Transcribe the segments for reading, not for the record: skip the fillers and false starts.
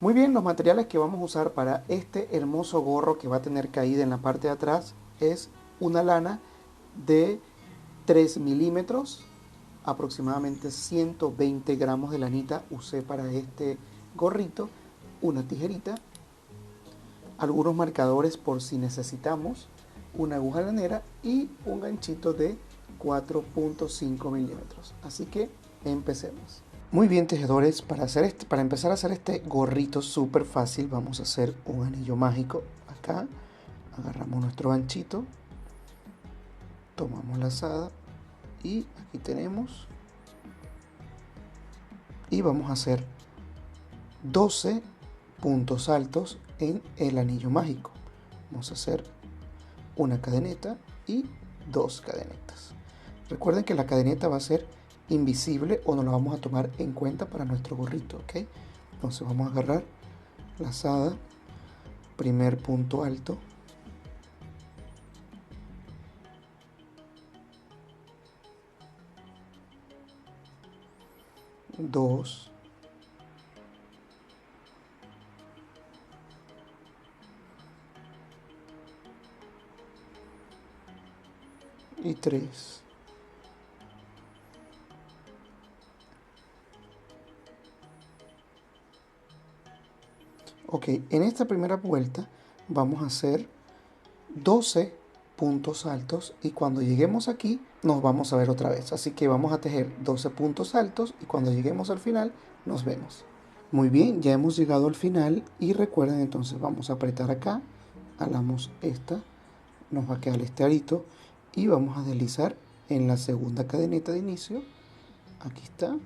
Muy bien, los materiales que vamos a usar para este hermoso gorro que va a tener caída en la parte de atrás es una lana de 3 milímetros, aproximadamente 120 gramos de lanita usé para este gorrito, una tijerita, algunos marcadores por si necesitamos, una aguja lanera y un ganchito de 4.5 milímetros. Así que empecemos. Muy bien, tejedores, para empezar a hacer este gorrito súper fácil, vamos a hacer un anillo mágico. Acá agarramos nuestro ganchito, tomamos la lazada y aquí tenemos. Y vamos a hacer 12 puntos altos en el anillo mágico. Vamos a hacer una cadeneta y dos cadenetas. Recuerden que la cadeneta va a ser invisible o no la vamos a tomar en cuenta para nuestro gorrito, ¿ok? Entonces vamos a agarrar lazada, primer punto alto, dos y tres. Ok, en esta primera vuelta vamos a hacer 12 puntos altos y cuando lleguemos aquí nos vamos a ver otra vez. Así que vamos a tejer 12 puntos altos y cuando lleguemos al final nos vemos. Muy bien, ya hemos llegado al final y recuerden entonces vamos a apretar acá, jalamos esta, nos va a quedar este arito y vamos a deslizar en la segunda cadeneta de inicio. Aquí está.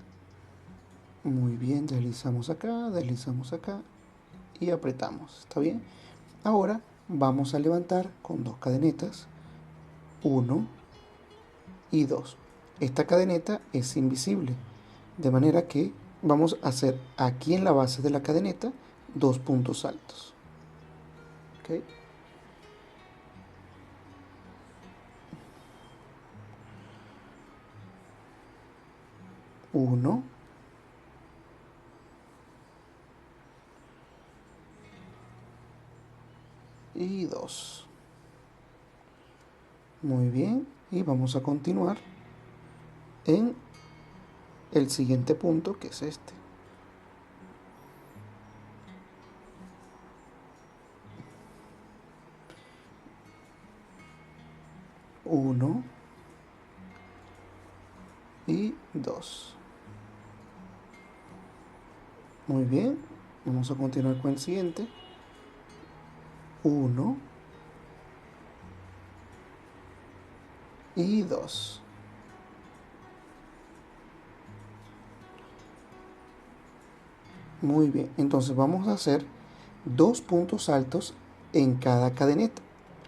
Muy bien, deslizamos acá y apretamos. ¿Está bien? Ahora vamos a levantar con dos cadenetas, 1 y 2. Esta cadeneta es invisible, de manera que vamos a hacer aquí en la base de la cadeneta dos puntos altos. ¿Ok? 1 y 2. Muy bien, y vamos a continuar en el siguiente punto, que es este. 1 y 2. Muy bien, vamos a continuar con el siguiente. 1 y 2. Muy bien, entonces vamos a hacer dos puntos altos en cada cadeneta.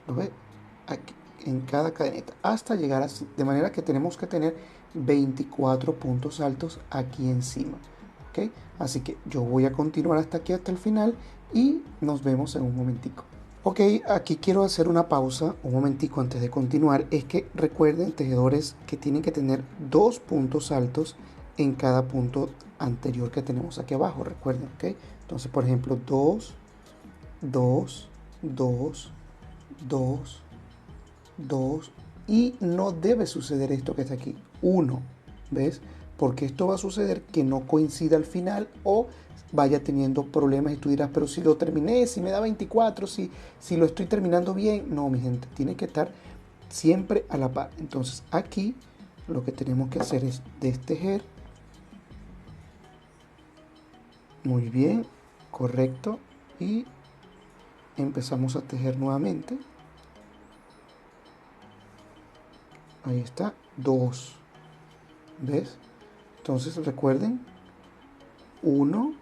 ¿Lo ve? Aquí, en cada cadeneta, hasta llegar así, de manera que tenemos que tener 24 puntos altos aquí encima. ¿Ok? Así que yo voy a continuar hasta aquí, hasta el final, y nos vemos en un momentico. Ok, aquí quiero hacer una pausa, un momentico antes de continuar. Es que recuerden, tejedores, que tienen que tener dos puntos altos en cada punto anterior que tenemos aquí abajo. Recuerden, ok. Entonces, por ejemplo, 2, 2, 2, 2, 2. Y no debe suceder esto que está aquí. 1, ¿ves? Porque esto va a suceder que no coincida al final o vaya teniendo problemas y tú dirás, pero si lo terminé, si me da 24, si lo estoy terminando bien. No, mi gente, tiene que estar siempre a la par. Entonces aquí lo que tenemos que hacer es destejer. Muy bien, correcto. Y empezamos a tejer nuevamente. Ahí está, 2. ¿Ves? Entonces recuerden, 1,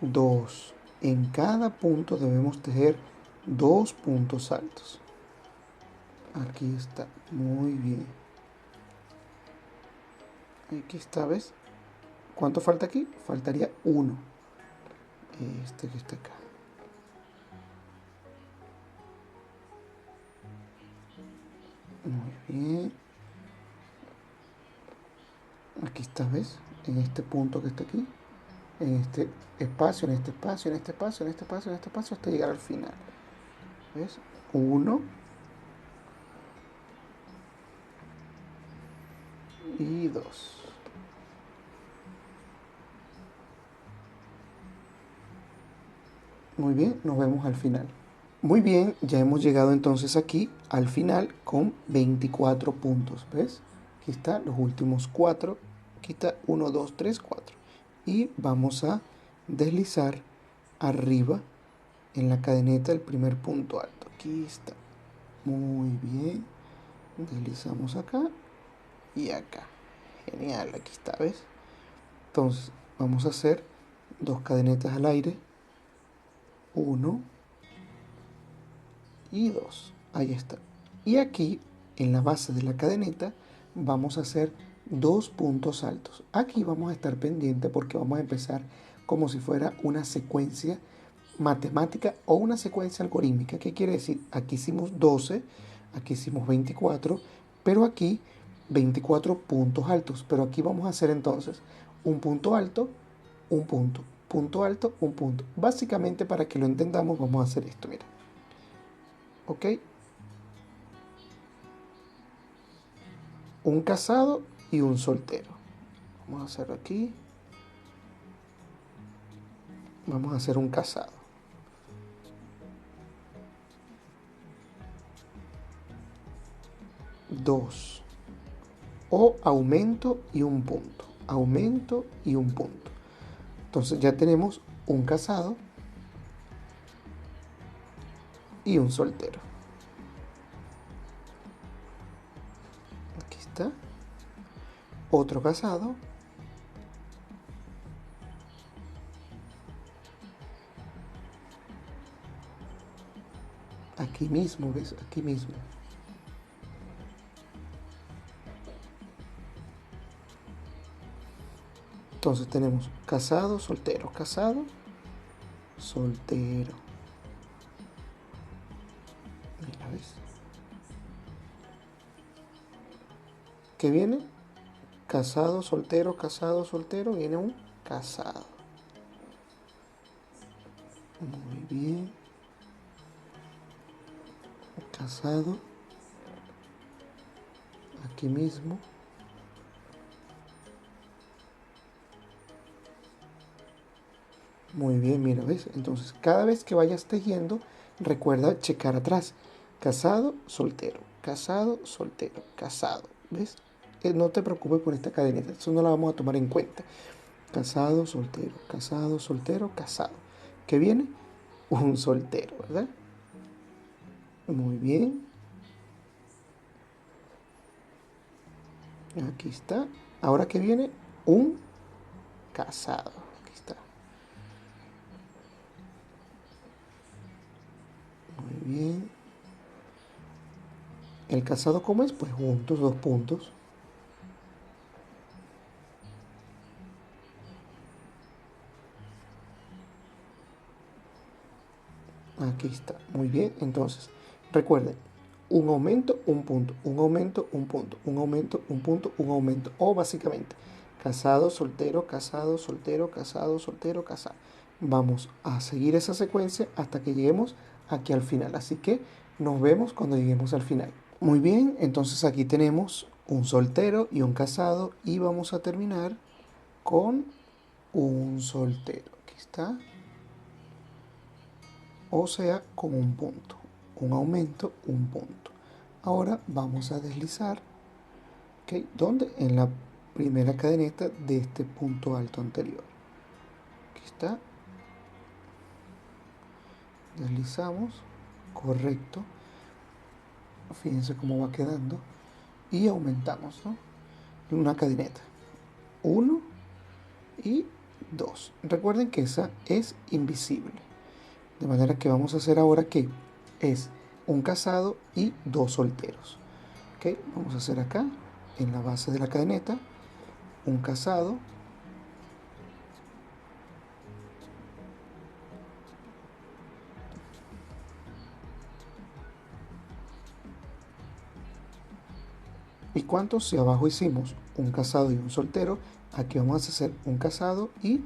2. En cada punto debemos tejer dos puntos altos. Aquí está, muy bien. Aquí está, ¿ves? ¿Cuánto falta aquí? Faltaría 1. Este que está acá. Muy bien. Aquí está, ¿ves? en este punto que está aquí, en este espacio, en este espacio, en este espacio, en este espacio, en este espacio, hasta llegar al final. ¿Ves? 1 y 2. Muy bien, nos vemos al final. Muy bien, ya hemos llegado entonces aquí al final con 24 puntos. ¿Ves? Aquí están los últimos 4. Aquí está 1, 2, 3, 4. Y vamos a deslizar arriba en la cadeneta el primer punto alto. Aquí está. Muy bien. Deslizamos acá y acá. Genial, aquí está, ¿ves? Entonces vamos a hacer 2 cadenetas al aire. 1 y 2. Ahí está. Y aquí, en la base de la cadeneta, vamos a hacer 2 puntos altos. Aquí vamos a estar pendiente porque vamos a empezar como si fuera una secuencia matemática o una secuencia algorítmica. ¿Qué quiere decir? Aquí hicimos 12, aquí hicimos 24, pero aquí 24 puntos altos. Pero aquí vamos a hacer entonces un punto alto, un punto, punto alto, un punto. Básicamente, para que lo entendamos, vamos a hacer esto, mira. ¿Ok? Un casado y un soltero. Vamos a hacerlo aquí. Vamos a hacer un casado. 2. O aumento y un punto. Aumento y un punto. Entonces ya tenemos un casado y un soltero. Aquí está. Otro casado. Aquí mismo, ¿ves? Aquí mismo. Entonces tenemos casado, soltero, casado, soltero. Mira, ¿ves? ¿Qué viene? Casado, soltero, viene un casado. Muy bien. Casado. Aquí mismo. Muy bien, mira, ¿ves? Entonces, cada vez que vayas tejiendo, recuerda checar atrás. Casado, soltero, casado, soltero, casado. ¿Ves? No te preocupes por esta cadeneta, eso no la vamos a tomar en cuenta. Casado, soltero, casado, soltero, casado. ¿Qué viene? Un soltero, ¿verdad? Muy bien. Aquí está. Ahora que viene un casado. Aquí está. Muy bien. ¿El casado cómo es? Pues juntos, 2 puntos. Aquí está. Muy bien. Entonces, recuerden, un aumento, un punto, un aumento, un punto, un aumento, un punto, un aumento. O básicamente, casado, soltero, casado, soltero, casado, soltero, casado. Vamos a seguir esa secuencia hasta que lleguemos aquí al final. Así que nos vemos cuando lleguemos al final. Muy bien, entonces aquí tenemos un soltero y un casado y vamos a terminar con un soltero. Aquí está. O sea, con un punto. Un aumento, un punto. Ahora vamos a deslizar, ¿ok? ¿Dónde? En la primera cadeneta de este punto alto anterior. Aquí está. Deslizamos. Correcto. Fíjense cómo va quedando. Y aumentamos, ¿no? Una cadeneta. 1 y 2. Recuerden que esa es invisible. De manera que vamos a hacer ahora que es un casado y 2 solteros. ¿Ok? Vamos a hacer acá, en la base de la cadeneta, un casado ¿y cuántos? Si abajo hicimos un casado y un soltero. Aquí vamos a hacer un casado y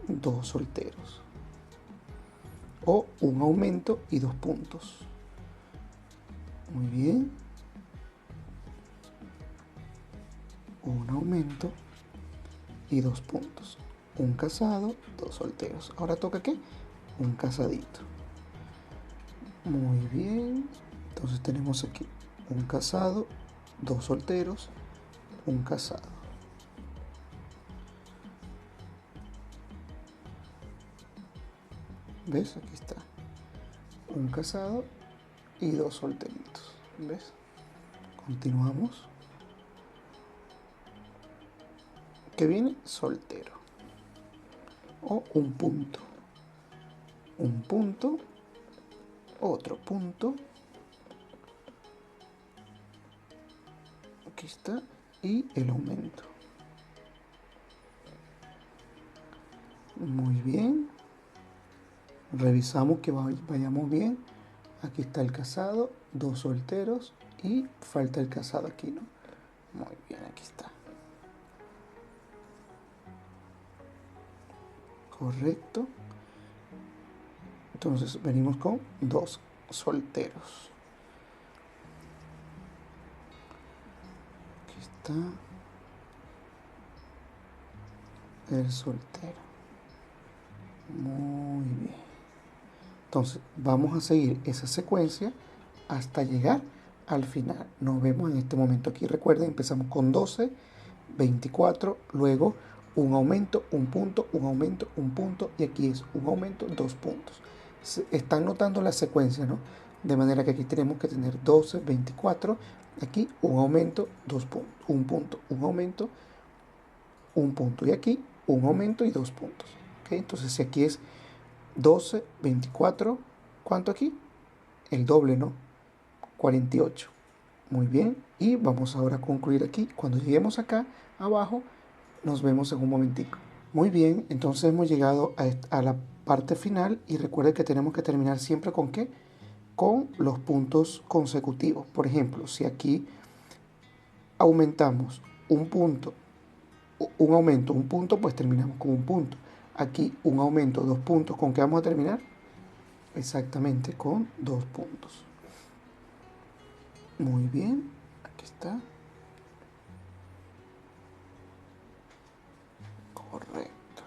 dos solteros. O un aumento y dos puntos. Muy bien. Un aumento y dos puntos. Un casado, dos solteros. Ahora toca ¿qué? Un casadito. Muy bien. Entonces tenemos aquí un casado, dos solteros, un casado. ¿Ves? Aquí está. Un casado y dos solteritos. ¿Ves? Continuamos. ¿Qué viene? Soltero. O un punto. Un punto. Otro punto. Aquí está. Y el aumento. Muy bien. Revisamos que vayamos bien. Aquí está el casado, dos solteros y falta el casado aquí, ¿no? Muy bien, aquí está. Correcto. Entonces venimos con dos solteros. Aquí está el soltero. Muy bien. Entonces vamos a seguir esa secuencia hasta llegar al final. Nos vemos en este momento aquí. Recuerden, empezamos con 12, 24, luego un aumento, un punto, un aumento, un punto, y aquí es un aumento, dos puntos. Están notando la secuencia, ¿no? De manera que aquí tenemos que tener 12, 24, aquí un aumento, dos puntos, un aumento, un punto, y aquí un aumento y dos puntos. ¿Okay? Entonces si aquí es 12, 24, ¿cuánto aquí? El doble, ¿no? 48. Muy bien, y vamos ahora a concluir aquí. Cuando lleguemos acá abajo, nos vemos en un momentico. Muy bien, entonces hemos llegado a la parte final y recuerden que tenemos que terminar siempre con ¿qué? Con los puntos consecutivos. Por ejemplo, si aquí aumentamos un punto, un aumento, un punto, pues terminamos con un punto. Aquí un aumento, dos puntos, ¿con qué vamos a terminar? Exactamente, con dos puntos. Muy bien, aquí está. Correcto.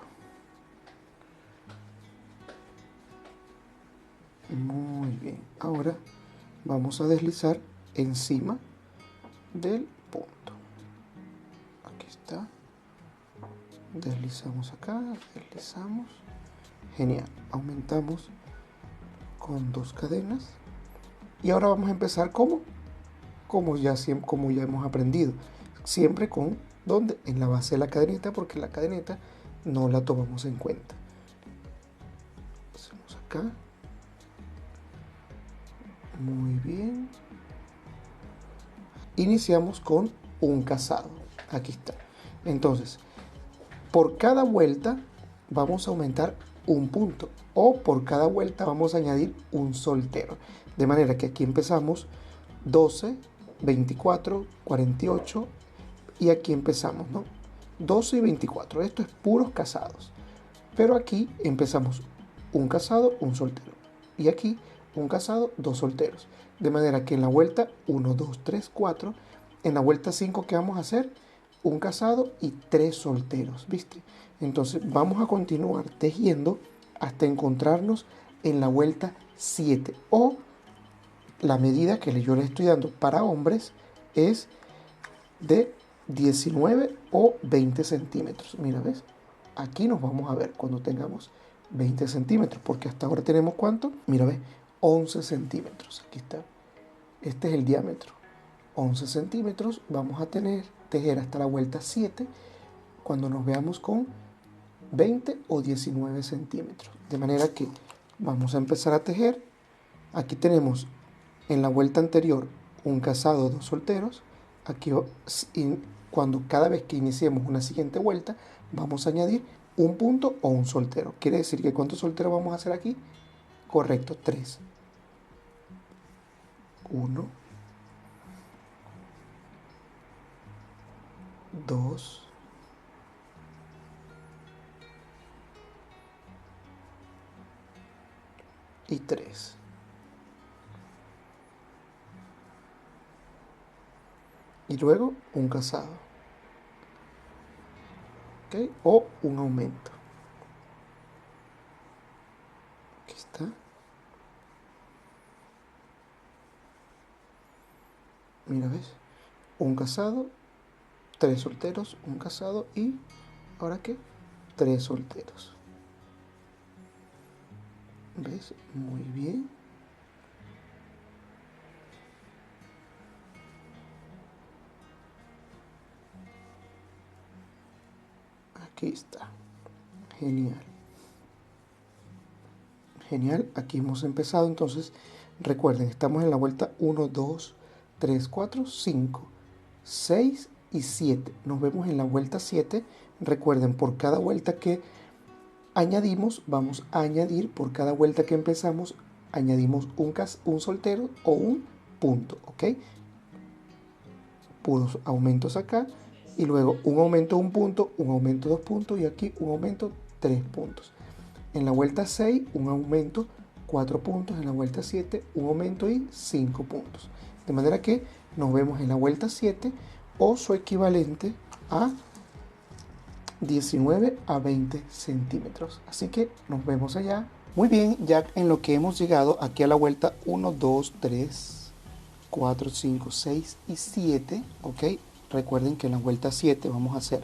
Muy bien. Ahora vamos a deslizar encima del punto. Aquí está. Deslizamos acá, deslizamos. Genial. Aumentamos con dos cadenas. Y ahora vamos a empezar como ya hemos aprendido. Siempre con, ¿dónde? En la base de la cadeneta, porque la cadeneta no la tomamos en cuenta. Hacemos acá. Muy bien. Iniciamos con un casado. Aquí está. Entonces, por cada vuelta vamos a aumentar un punto, o por cada vuelta vamos a añadir un soltero. De manera que aquí empezamos 12, 24, 48 y aquí empezamos, ¿no? 12 y 24. Esto es puros casados. Pero aquí empezamos un casado, un soltero. Y aquí un casado, dos solteros. De manera que en la vuelta 1, 2, 3, 4, en la vuelta 5, ¿qué vamos a hacer? Un casado y tres solteros, ¿viste? Entonces vamos a continuar tejiendo hasta encontrarnos en la vuelta 7. O la medida que yo le estoy dando para hombres es de 19 o 20 centímetros. Mira, ¿ves? Aquí nos vamos a ver cuando tengamos 20 centímetros, porque hasta ahora tenemos ¿cuánto? Mira, ¿ves? 11 centímetros. Aquí está. Este es el diámetro. 11 centímetros. Vamos a tejer hasta la vuelta 7 cuando nos veamos con 20 o 19 centímetros. De manera que vamos a empezar a tejer. Aquí tenemos en la vuelta anterior un casado, dos solteros. Aquí cuando cada vez que iniciemos una siguiente vuelta vamos a añadir un punto o un soltero. Quiere decir que ¿cuántos solteros vamos a hacer aquí? Correcto, 3. 1, 2 y 3. Y luego un cazado, ¿ok? O un aumento. Aquí está. Mira, ¿ves? Un cazado, 3 solteros, un cazado y ¿ahora qué? 3 solteros. ¿Ves? Muy bien. Aquí está. Genial. Genial. Aquí hemos empezado. Entonces, recuerden, estamos en la vuelta 1, 2, 3, 4, 5, 6 y 7. Nos vemos en la vuelta 7. Recuerden, por cada vuelta que añadimos, vamos a añadir, por cada vuelta que empezamos, añadimos un soltero o un punto, ¿ok? Puros aumentos acá, y luego un aumento un punto, un aumento 2 puntos, y aquí un aumento 3 puntos. En la vuelta 6, un aumento 4 puntos, en la vuelta 7, un aumento y 5 puntos. De manera que nos vemos en la vuelta 7 o su equivalente a 19 a 20 centímetros. Así que nos vemos allá. Muy bien, ya en lo que hemos llegado aquí a la vuelta 1, 2, 3, 4, 5, 6 y 7, ¿ok? Recuerden que en la vuelta 7 vamos a hacer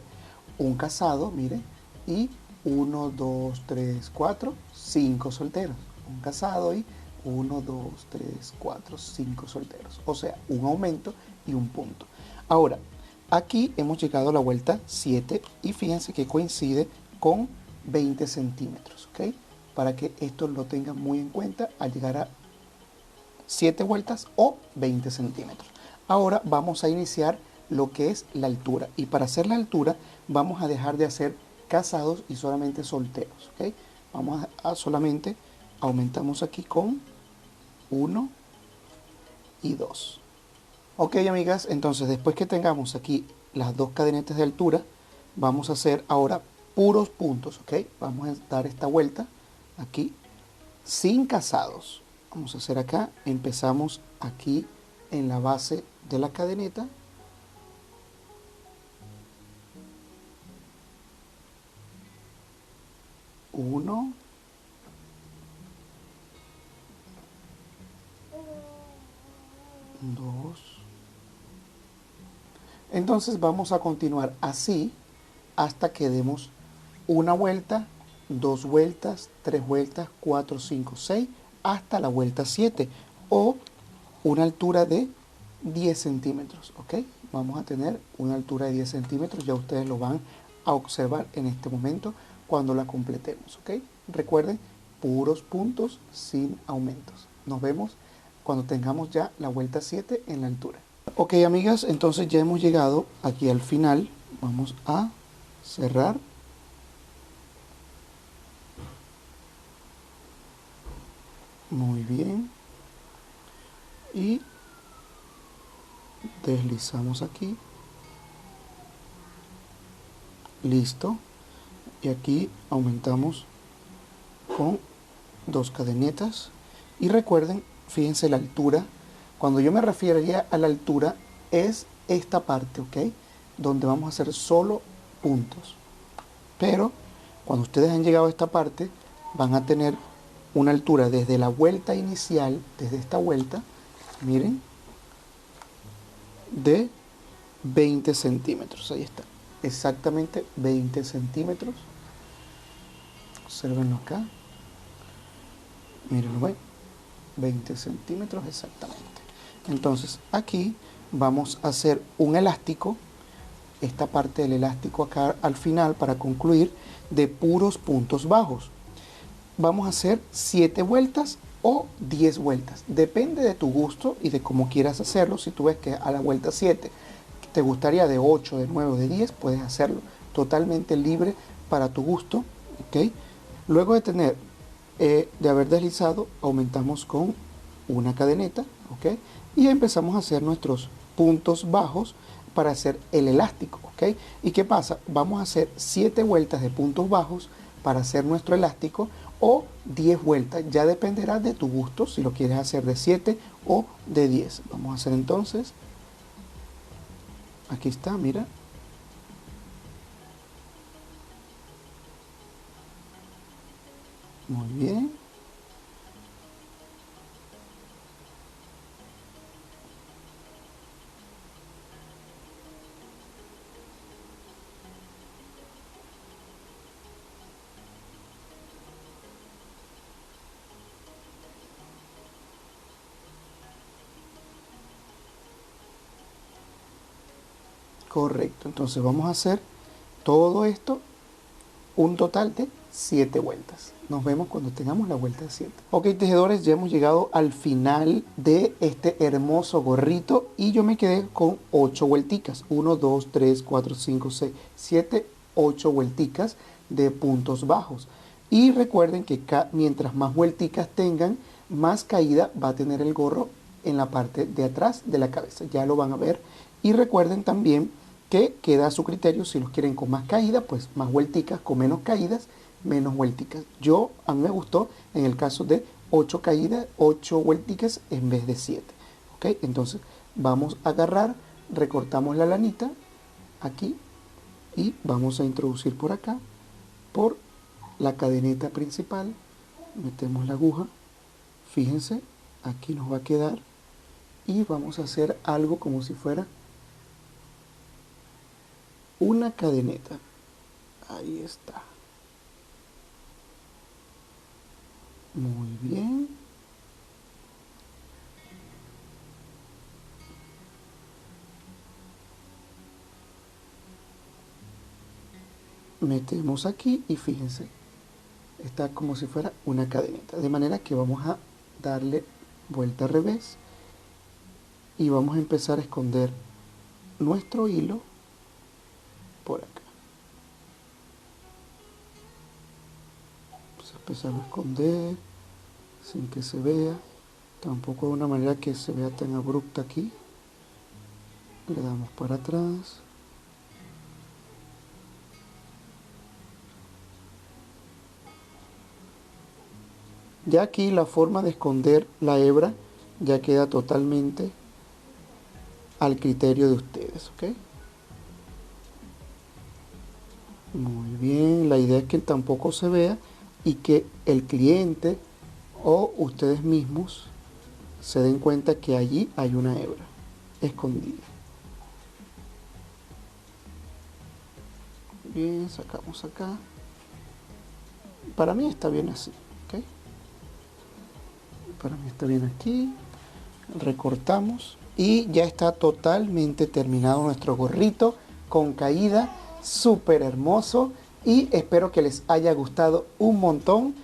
un cazado, miren, y 1, 2, 3, 4, 5 solteros. Un cazado y 1, 2, 3, 4, 5 solteros. O sea, un aumento y un punto. Ahora, aquí hemos llegado a la vuelta 7 y fíjense que coincide con 20 centímetros, ¿ok? Para que esto lo tengan muy en cuenta al llegar a 7 vueltas o 20 centímetros. Ahora vamos a iniciar lo que es la altura. Y para hacer la altura vamos a dejar de hacer casados y solamente solteros, ¿ok? Vamos a solamente aumentamos aquí con 1 y 2. Ok, amigas, entonces después que tengamos aquí las dos cadenetas de altura, vamos a hacer ahora puros puntos, ¿ok? Vamos a dar esta vuelta aquí sin casados. Vamos a hacer acá, empezamos aquí en la base de la cadeneta. Uno, dos. Entonces vamos a continuar así hasta que demos una vuelta, dos vueltas, tres vueltas, 4, 5, 6, hasta la vuelta 7 o una altura de 10 centímetros, ¿ok? Vamos a tener una altura de 10 centímetros, ya ustedes lo van a observar en este momento cuando la completemos, ¿ok? Recuerden, puros puntos sin aumentos. Nos vemos cuando tengamos ya la vuelta 7 en la altura. Ok, amigas, entonces ya hemos llegado aquí al final. Vamos a cerrar. Muy bien. Y deslizamos aquí. Listo. Y aquí aumentamos con dos cadenetas. Y recuerden, fíjense la altura. Cuando yo me refería a la altura, es esta parte, ¿ok? Donde vamos a hacer solo puntos. Pero cuando ustedes han llegado a esta parte, van a tener una altura desde la vuelta inicial, desde esta vuelta, miren, de 20 centímetros. Ahí está, exactamente 20 centímetros. Observenlo acá. Miren, ¿ven? 20 centímetros exactamente. Entonces aquí vamos a hacer un elástico, esta parte del elástico acá al final para concluir, de puros puntos bajos. Vamos a hacer 7 vueltas o 10 vueltas, depende de tu gusto y de cómo quieras hacerlo. Si tú ves que a la vuelta 7 te gustaría de 8, de 9 o de 10, puedes hacerlo totalmente libre para tu gusto, ¿ok? Luego de tener de haber deslizado, aumentamos con una cadeneta, ¿ok? Y empezamos a hacer nuestros puntos bajos para hacer el elástico, ¿ok? ¿Y qué pasa? Vamos a hacer 7 vueltas de puntos bajos para hacer nuestro elástico o 10 vueltas. Ya dependerá de tu gusto, si lo quieres hacer de 7 o de 10. Vamos a hacer entonces, aquí está, mira. Muy bien. Correcto, entonces vamos a hacer todo esto, un total de 7 vueltas. Nos vemos cuando tengamos la vuelta de 7. Ok, tejedores, ya hemos llegado al final de este hermoso gorrito y yo me quedé con 8 vuelticas. 1, 2, 3, 4, 5, 6, 7, 8 vuelticas de puntos bajos. Y recuerden que mientras más vuelticas tengan, más caída va a tener el gorro en la parte de atrás de la cabeza. Ya lo van a ver. Y recuerden también que queda a su criterio, si los quieren con más caída, pues más vuelticas, con menos caídas, menos vuelticas. A mí me gustó en el caso de 8 caídas, 8 vuelticas en vez de 7. ¿Ok? Entonces vamos a agarrar, recortamos la lanita aquí y vamos a introducir por acá, por la cadeneta principal, metemos la aguja, fíjense, aquí nos va a quedar y vamos a hacer algo como si fuera una cadeneta. Ahí está. Muy bien. Metemos aquí y fíjense, está como si fuera una cadeneta. De manera que vamos a darle vuelta al revés y vamos a empezar a esconder nuestro hilo por acá. Vamos a empezar a esconder sin que se vea, tampoco de una manera que se vea tan abrupta aquí. Le damos para atrás. Ya aquí la forma de esconder la hebra ya queda totalmente al criterio de ustedes, ¿ok? Muy bien, la idea es que tampoco se vea y que el cliente o ustedes mismos se den cuenta que allí hay una hebra escondida. Bien, sacamos acá. Para mí está bien así, ¿ok? Para mí está bien aquí. Recortamos y ya está totalmente terminado nuestro gorrito con caída, súper hermoso y espero que les haya gustado un montón.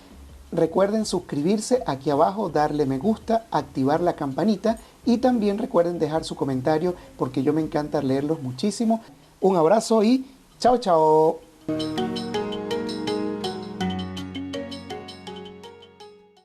Recuerden suscribirse aquí abajo, darle me gusta, activar la campanita y también recuerden dejar su comentario porque yo me encanta leerlos muchísimo. Un abrazo y chao chao.